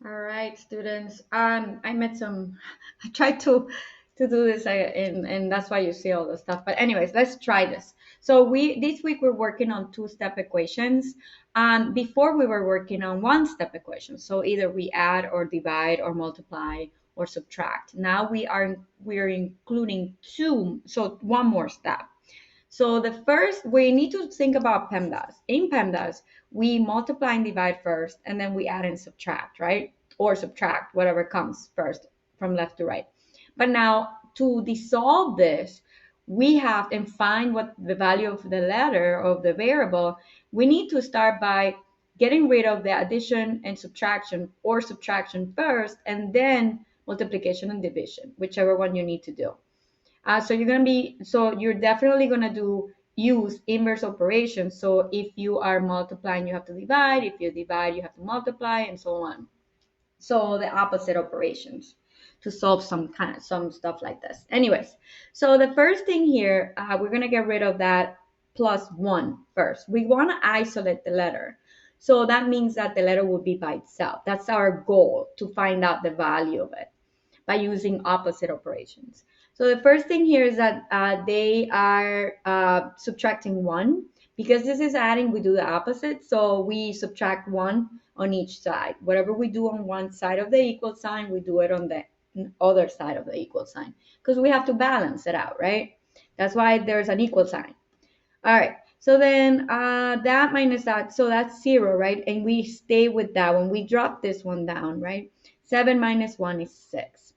All right, students. I met some. I tried to do this, and that's why you see all the stuff. But anyways, let's try this. So we this week we're working on two-step equations. Before we were working on one-step equations. So either we add or divide or multiply or subtract. Now we are including two. So one more step. So the first, we need to think about PEMDAS. In PEMDAS, we multiply and divide first, and then we add and subtract, right? Or subtract, whatever comes first from left to right. But now to dissolve this, we have and find what the value of the letter of the variable, we need to start by getting rid of the addition and subtraction or subtraction first, and then multiplication and division, whichever one you need to do. So you're definitely gonna use inverse operations. So if you are multiplying, you have to divide. If you divide, you have to multiply, and so on. So the opposite operations to solve some stuff like this. Anyways, so the first thing here, we're gonna get rid of that plus one first. We want to isolate the letter. So that means that the letter will be by itself. That's our goal, to find out the value of it by using opposite operations. So the first thing here is that they are subtracting one. Because this is adding, we do the opposite. So we subtract one on each side. Whatever we do on one side of the equal sign, we do it on the other side of the equal sign. Because we have to balance it out, right? That's why there's an equal sign. All right. So then that minus that, so that's 0, right? And we stay with that when we drop this one down, right? 7 minus 1 is 6.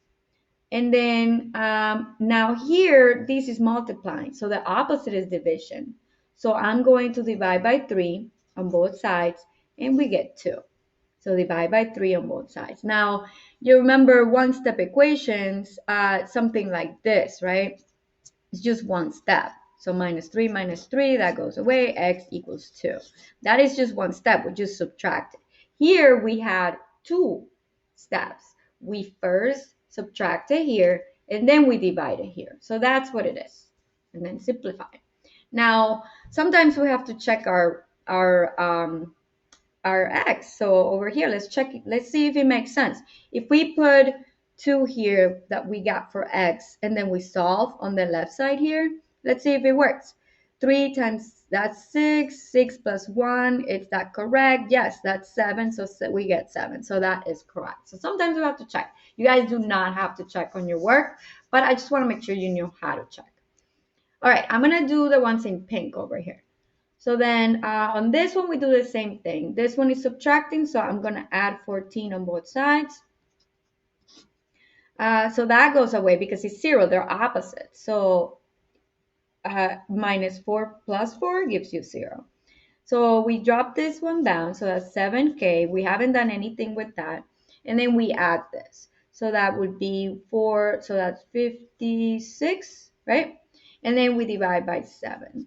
And then now here, this is multiplying. So the opposite is division. So I'm going to divide by 3 on both sides, and we get 2. So divide by 3 on both sides. Now, you remember one-step equations, something like this, right? It's just one step. So minus 3, that goes away, x equals 2. That is just one step, we just subtracted. Here we had two steps. We first subtracted here, and then we divided here. So that's what it is. And then simplify. Now, sometimes we have to check our x. So over here, let's check it. Let's see if it makes sense. If we put 2 here that we got for x, and then we solve on the left side here, let's see if it works. 3 times, that's 6. 6 plus 1, is that correct? Yes, that's 7. So we get 7. So that is correct. So sometimes we have to check. You guys do not have to check on your work, but I just want to make sure you know how to check. All right, I'm going to do the ones in pink over here. So then on this one, we do the same thing. This one is subtracting, so I'm going to add 14 on both sides. So that goes away because it's 0. They're opposite. So minus 4 plus 4 gives you 0. So we drop this one down. So that's 7k. We haven't done anything with that. And then we add this. So that would be 4. So that's 56, right? And then we divide by 7.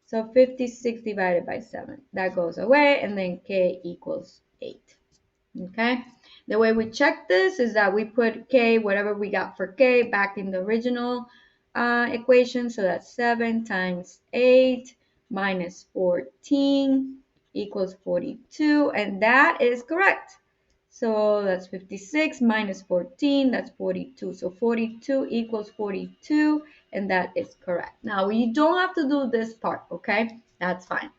So 56 divided by 7, that goes away, and then k equals 8. Okay? The way we check this is that we put k, whatever we got for k, back in the original equation. So that's 7 times 8 minus 14 equals 42, and that is correct. So that's 56 minus 14, that's 42. So 42 equals 42, and that is correct. Now, you don't have to do this part, okay? That's fine.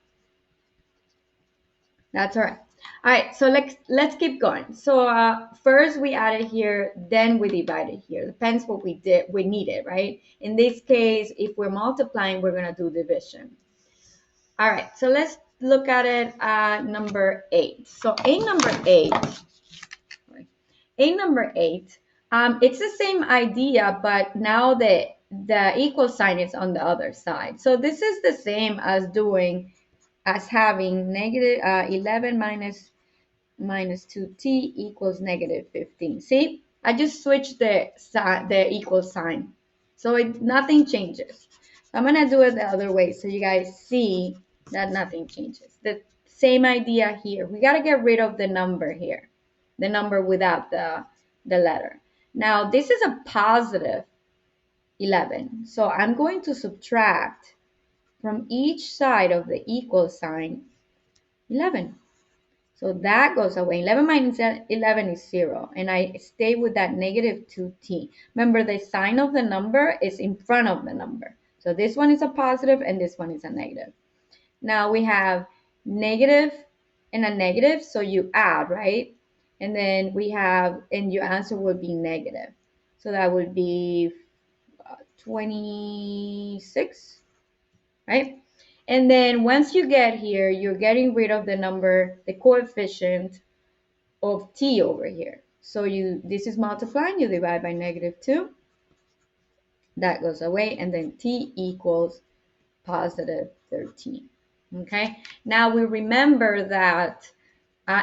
That's all right. All right, so let's keep going. So first we added here, then we divided here. Depends what we needed, right? In this case, if we're multiplying, we're gonna do division. All right, so let's look at it number 8. So number eight, it's the same idea, but now the equal sign is on the other side. So this is the same as having negative 11 minus 2t equals negative 15. See, I just switched the equal sign, so nothing changes. So I'm gonna do it the other way so you guys see that nothing changes. The same idea here. We gotta get rid of the number here, the number without the letter. Now this is a positive 11, so I'm going to subtract from each side of the equal sign 11. So that goes away. 11 minus 11 is 0. And I stay with that negative 2t. Remember, the sign of the number is in front of the number. So this one is a positive and this one is a negative. Now we have negative and a negative, so you add, right? And then we have, and your answer would be negative. So that would be 26, right? And then once you get here, you're getting rid of the number, the coefficient of t over here. So this is multiplying, you divide by negative 2. That goes away, and then t equals positive 13. Okay, now we remember that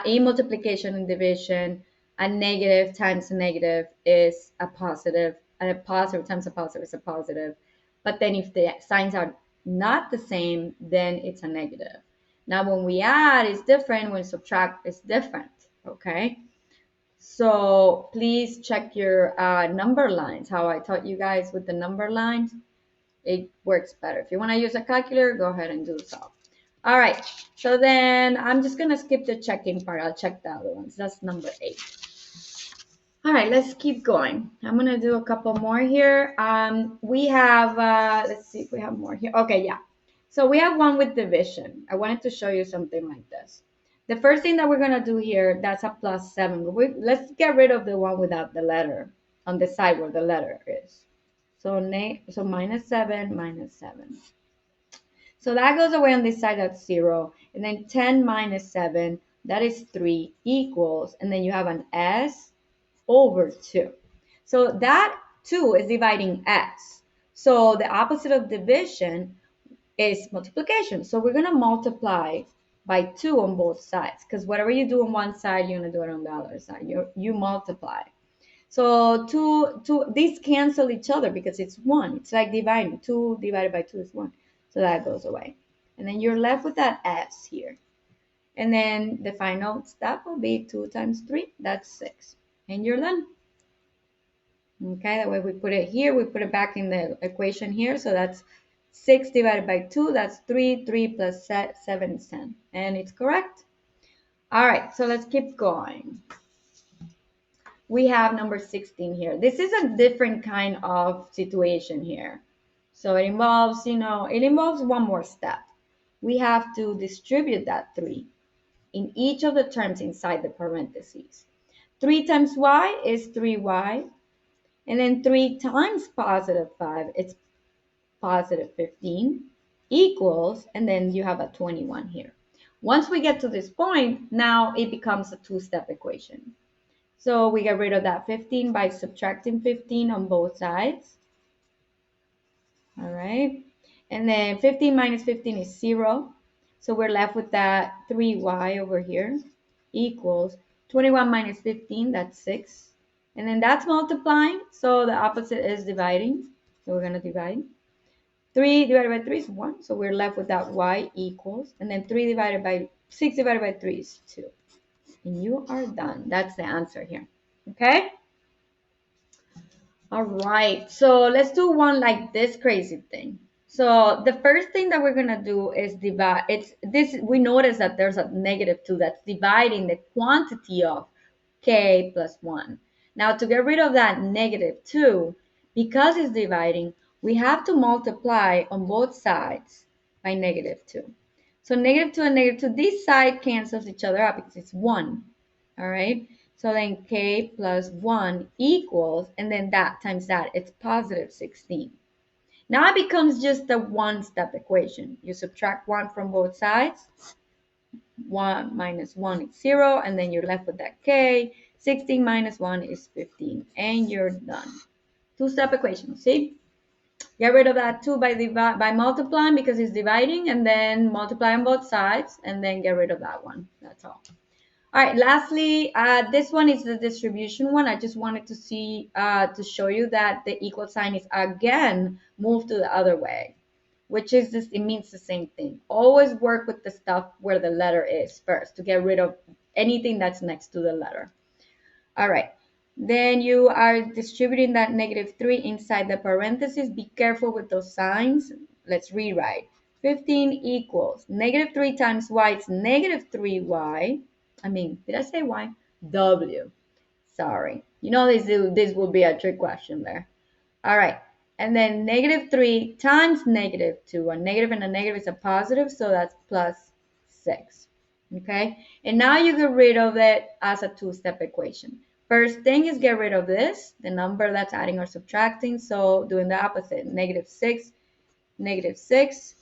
in multiplication and division, a negative times a negative is a positive, and a positive times a positive is a positive. But then if the signs are not the same, then it's a negative. Now when we add, it's different. When subtract, it's different. Okay, so please check your number lines, how I taught you guys with the number lines. It works better. If you want to use a calculator, go ahead and do so. All right, so then I'm just going to skip the checking part. I'll check the other ones. That's number 8. All right, let's keep going. I'm going to do a couple more here. We have, let's see if we have more here. Okay, yeah. So we have one with division. I wanted to show you something like this. The first thing that we're going to do here, that's a plus 7. Let's get rid of the one without the letter on the side where the letter is. So, minus 7, minus 7. So that goes away on this side, that's 0. And then 10 minus 7, that is 3, equals, and then you have an s over 2. So that 2 is dividing s. So the opposite of division is multiplication. So we're going to multiply by 2 on both sides, because whatever you do on one side, you're going to do it on the other side. You multiply. So these cancel each other because it's 1. It's like dividing. 2 divided by 2 is 1. So that goes away. And then you're left with that s here. And then the final step will be 2 times 3. That's 6. And you're done. Okay, that way we put it here. We put it back in the equation here. So that's 6 divided by 2. That's 3. 3 plus 7 is 10. And it's correct. All right, so let's keep going. We have number 16 here. This is a different kind of situation here. So it involves, it involves one more step. We have to distribute that 3 in each of the terms inside the parentheses. 3 times y is 3y. And then 3 times positive 5, it's positive 15, equals, and then you have a 21 here. Once we get to this point, now it becomes a two-step equation. So we get rid of that 15 by subtracting 15 on both sides. All right. And then 15 minus 15 is 0. So we're left with that 3y over here equals 21 minus 15, that's 6. And then that's multiplying. So the opposite is dividing. So we're going to divide. 3 divided by 3 is 1. So we're left with that y equals. And then 6 divided by 3 is 2. And you are done. That's the answer here. Okay? All right. So let's do one like this crazy thing. So the first thing that we're going to do is divide. We notice that there's a negative 2 that's dividing the quantity of k plus 1. Now to get rid of that negative 2, because it's dividing, we have to multiply on both sides by negative 2. So negative 2 and negative 2, this side cancels each other out because it's 1. All right. So then k plus 1 equals, and then that times that, it's positive 16. Now it becomes just a one-step equation. You subtract 1 from both sides. 1 minus 1 is 0, and then you're left with that k. 16 minus 1 is 15, and you're done. Two-step equation, see? Get rid of that 2 by multiplying because it's dividing, and then multiply on both sides, and then get rid of that one. That's all. All right, lastly, this one is the distribution one. I just wanted to show you that the equal sign is again moved to the other way, which is it means the same thing. Always work with the stuff where the letter is first to get rid of anything that's next to the letter. All right, then you are distributing that negative 3 inside the parentheses. Be careful with those signs. Let's rewrite. 15 equals negative 3 times y is negative 3y. I mean, did I say y? W. Sorry. You know this will be a trick question there. All right. And then negative 3 times negative 2. A negative and a negative is a positive, so that's plus 6. Okay? And now you get rid of it as a two-step equation. First thing is get rid of this, the number that's adding or subtracting. So doing the opposite, negative 6, negative 6.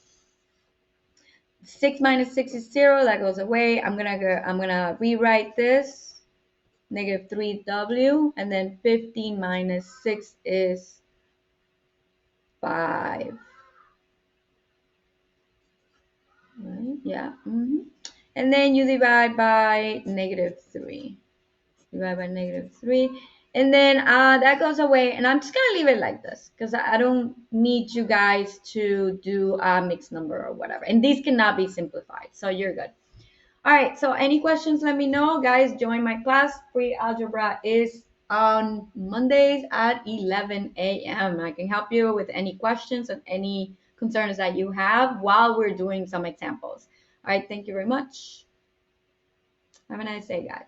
6 minus 6 is 0. That goes away. I'm gonna rewrite this. Negative 3w. And then 15 minus 6 is 5. Right? Yeah. And then you divide by negative 3. Divide by negative 3. And then that goes away. And I'm just going to leave it like this because I don't need you guys to do a mixed number or whatever. And these cannot be simplified. So you're good. All right, so any questions, let me know. Guys, join my class. Free algebra is on Mondays at 11 a.m. I can help you with any questions and any concerns that you have while we're doing some examples. All right, thank you very much. Have a nice day, guys.